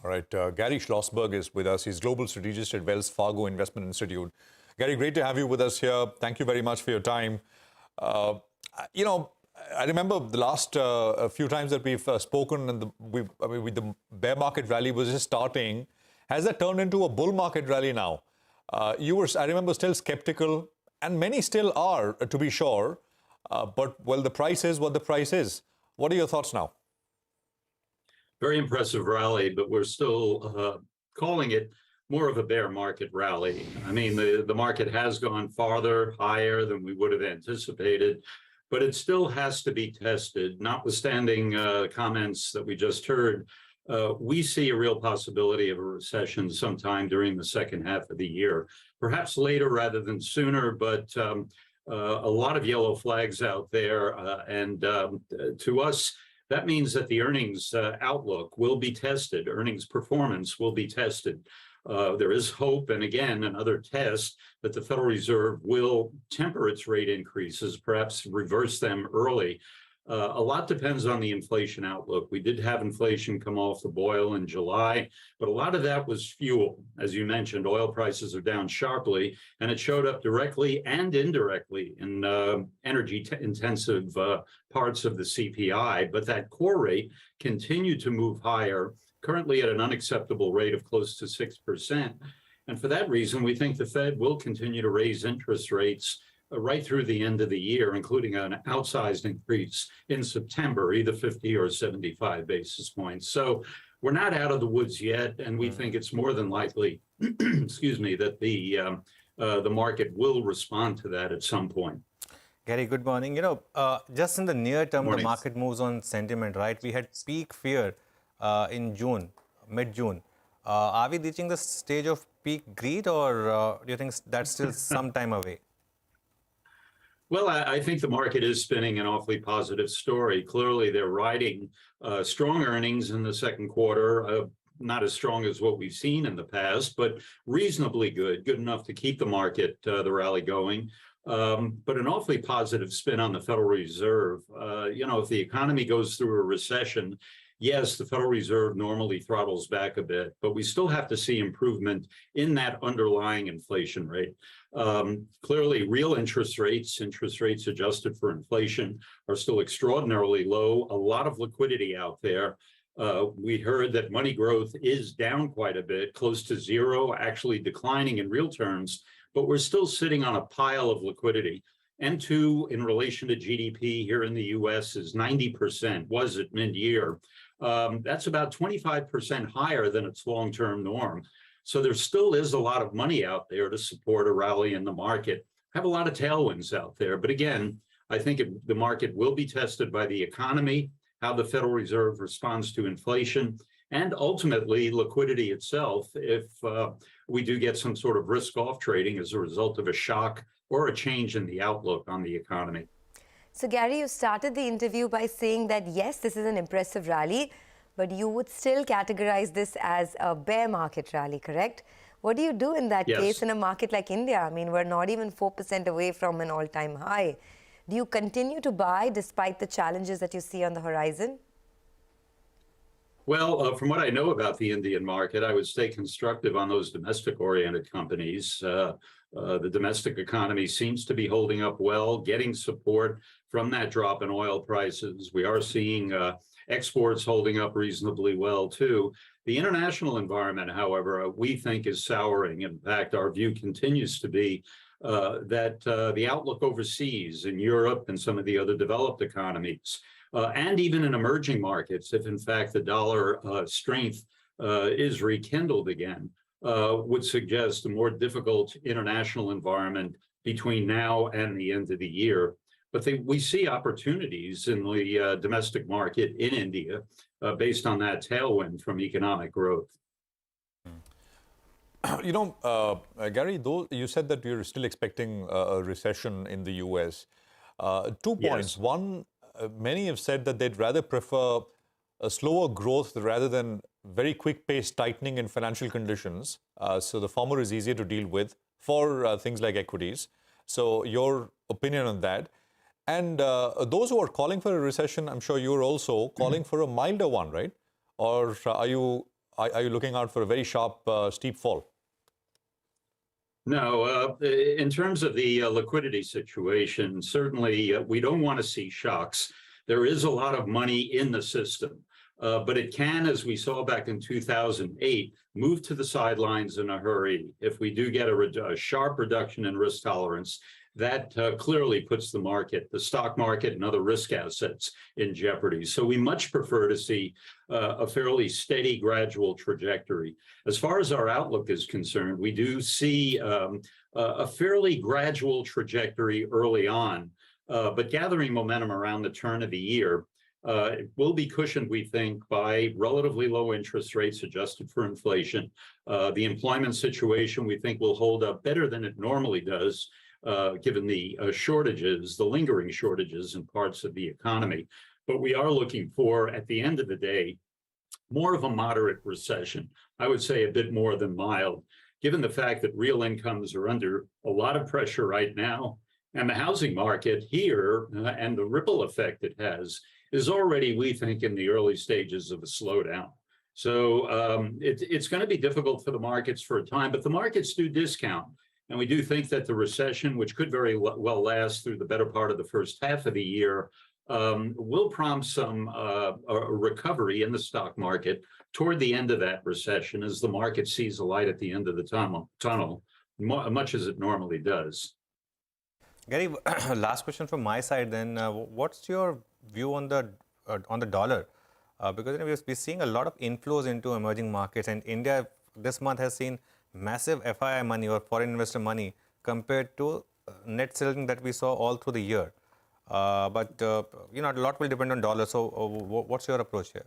All right, Gary Schlossberg is with us. He's Global Strategist at Wells Fargo Investment Institute. Gary, great to have you with us here. Thank you very much for your time. Uh, I remember the last a few times that we've spoken, and with the bear market rally was just starting. Has that turned into a bull market rally now? I remember, still skeptical, and many still are, to be sure. But, well, the price is what the price is. What are your thoughts now? Very impressive rally, but we're still calling it more of a bear market rally. I mean, the market has gone farther, higher than we would have anticipated, but it still has to be tested. Notwithstanding comments that we just heard, we see a real possibility of a recession sometime during the second half of the year, perhaps later rather than sooner, but a lot of yellow flags out there. And to us, that means that the earnings outlook will be tested. Earnings performance will be tested. There is hope, and again, another test that the Federal Reserve will temper its rate increases, perhaps reverse them early. A lot depends on the inflation outlook. We did have inflation come off the boil in July, but a lot of that was fuel. As you mentioned, oil prices are down sharply, and it showed up directly and indirectly in energy-intensive parts of the CPI. But that core rate continued to move higher, currently at an unacceptable rate of close to 6%. And for that reason, we think the Fed will continue to raise interest rates right through the end of the year, including an outsized increase in September, either 50 or 75 basis points. So we're not out of the woods yet, and we think it's more than likely, excuse me, that the market will respond to that at some point. Gary, good morning. Just in the near term, Morning. The market moves on sentiment, right? We had peak fear in June, mid-June. Are we reaching the stage of peak greed, or do you think that's still some time away? Well, I think the market is spinning an awfully positive story. Clearly, they're riding strong earnings in the second quarter, not as strong as what we've seen in the past, but reasonably good enough to keep the market, the rally going. But an awfully positive spin on the Federal Reserve. If the economy goes through a recession, yes, the Federal Reserve normally throttles back a bit, but we still have to see improvement in that underlying inflation rate. Clearly, real interest rates adjusted for inflation, are still extraordinarily low. A lot of liquidity out there. We heard that money growth is down quite a bit, close to zero, actually declining in real terms, but we're still sitting on a pile of liquidity. N2 in relation to GDP here in the US is 90%, was at mid-year. That's about 25% higher than its long-term norm. So there still is a lot of money out there to support a rally in the market. Have a lot of tailwinds out there. But again, I think the market will be tested by the economy, how the Federal Reserve responds to inflation, and ultimately liquidity itself if we do get some sort of risk-off trading as a result of a shock or a change in the outlook on the economy. So, Gary, you started the interview by saying that, yes, this is an impressive rally, but you would still categorize this as a bear market rally, correct? What do you do in that case in a market like India? I mean, we're not even 4% away from an all-time high. Do you continue to buy despite the challenges that you see on the horizon? Well, from what I know about the Indian market, I would stay constructive on those domestic-oriented companies. The domestic economy seems to be holding up well, getting support from that drop in oil prices. We are seeing exports holding up reasonably well, too. The international environment, however, we think is souring. In fact, our view continues to be that the outlook overseas in Europe and some of the other developed economies, and even in emerging markets, if in fact the dollar strength is rekindled again, would suggest a more difficult international environment between now and the end of the year. But we see opportunities in the domestic market in India based on that tailwind from economic growth. Gary, though you said that you're still expecting a recession in the U.S., 2 points. Yes. One, many have said that they'd rather prefer a slower growth rather than very quick-paced tightening in financial conditions. So the former is easier to deal with for things like equities. So your opinion on that. And those who are calling for a recession, I'm sure you're also calling for a milder one, right? Or are you are you looking out for a very sharp, steep fall? No, in terms of the liquidity situation, certainly we don't want to see shocks. There is a lot of money in the system, but it can, as we saw back in 2008, move to the sidelines in a hurry. If we do get a sharp reduction in risk tolerance, that clearly puts the market, the stock market and other risk assets in jeopardy. So we much prefer to see a fairly steady, gradual trajectory. As far as our outlook is concerned, we do see a fairly gradual trajectory early on, but gathering momentum around the turn of the year. It will be cushioned, we think, by relatively low interest rates adjusted for inflation. The employment situation, we think, will hold up better than it normally does, given the shortages, the lingering shortages in parts of the economy. But we are looking for, at the end of the day, more of a moderate recession. I would say a bit more than mild, given the fact that real incomes are under a lot of pressure right now. And the housing market here and the ripple effect it has is already, we think, in the early stages of a slowdown. So it's going to be difficult for the markets for a time, but the markets do discount. And we do think that the recession, which could very well last through the better part of the first half of the year, will prompt some recovery in the stock market toward the end of that recession as the market sees a light at the end of the tunnel, much as it normally does. Gary, last question from my side then. What's your view on the dollar? Because we're seeing a lot of inflows into emerging markets, and India this month has seen massive FII money or foreign investor money compared to net selling that we saw all through the year. But a lot will depend on dollar. So what's your approach here?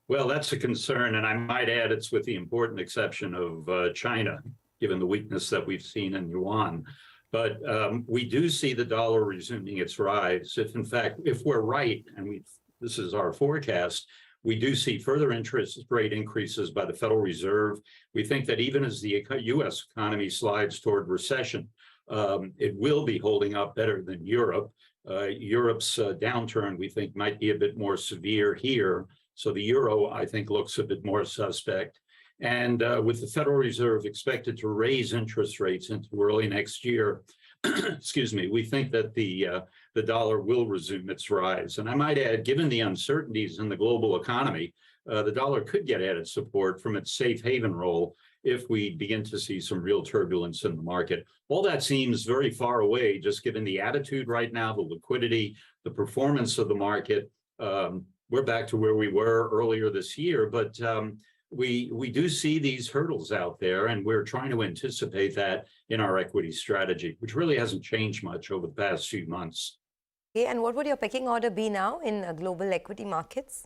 Well, that's a concern. And I might add it's with the important exception of China, given the weakness that we've seen in yuan. But we do see the dollar resuming its rise. If we're right, and this is our forecast, we do see further interest rate increases by the Federal Reserve. We think that even as the U.S. economy slides toward recession, it will be holding up better than Europe. Europe's downturn, we think, might be a bit more severe here. So the euro, I think, looks a bit more suspect. And with the Federal Reserve expected to raise interest rates into early next year, excuse me, we think that the dollar will resume its rise. And I might add, given the uncertainties in the global economy, the dollar could get added support from its safe haven role if we begin to see some real turbulence in the market. All that seems very far away, just given the attitude right now, the liquidity, the performance of the market. We're back to where we were earlier this year, but we do see these hurdles out there, and we're trying to anticipate that in our equity strategy, which really hasn't changed much over the past few months. Okay, and what would your pecking order be now in global equity markets?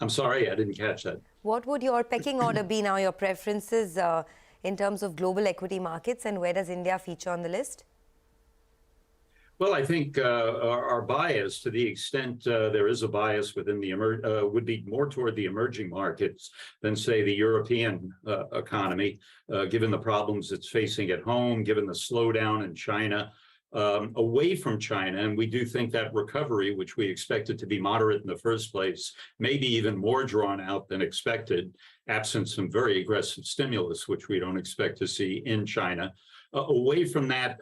I'm sorry, I didn't catch that. What would your pecking order be now, your preferences in terms of global equity markets, and where does India feature on the list? Well, I think our bias, to the extent there is a bias within the would be more toward the emerging markets than, say, the European economy, given the problems it's facing at home, given the slowdown in China, away from China. And we do think that recovery, which we expected to be moderate in the first place, may be even more drawn out than expected, absent some very aggressive stimulus, which we don't expect to see in China. Away from that,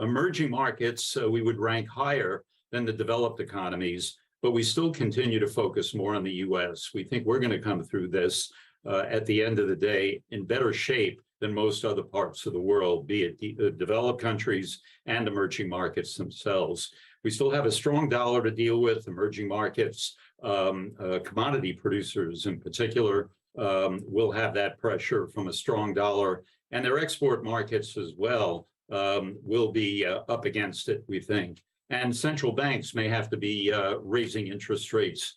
emerging markets, we would rank higher than the developed economies, but we still continue to focus more on the U.S. We think we're going to come through this at the end of the day in better shape than most other parts of the world, be it developed countries and emerging markets themselves. We still have a strong dollar to deal with. Emerging markets, commodity producers in particular, will have that pressure from a strong dollar. And their export markets as well will be up against it, we think. And central banks may have to be raising interest rates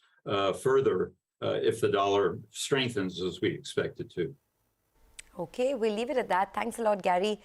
further if the dollar strengthens as we expect it to. Okay, we'll leave it at that. Thanks a lot, Gary.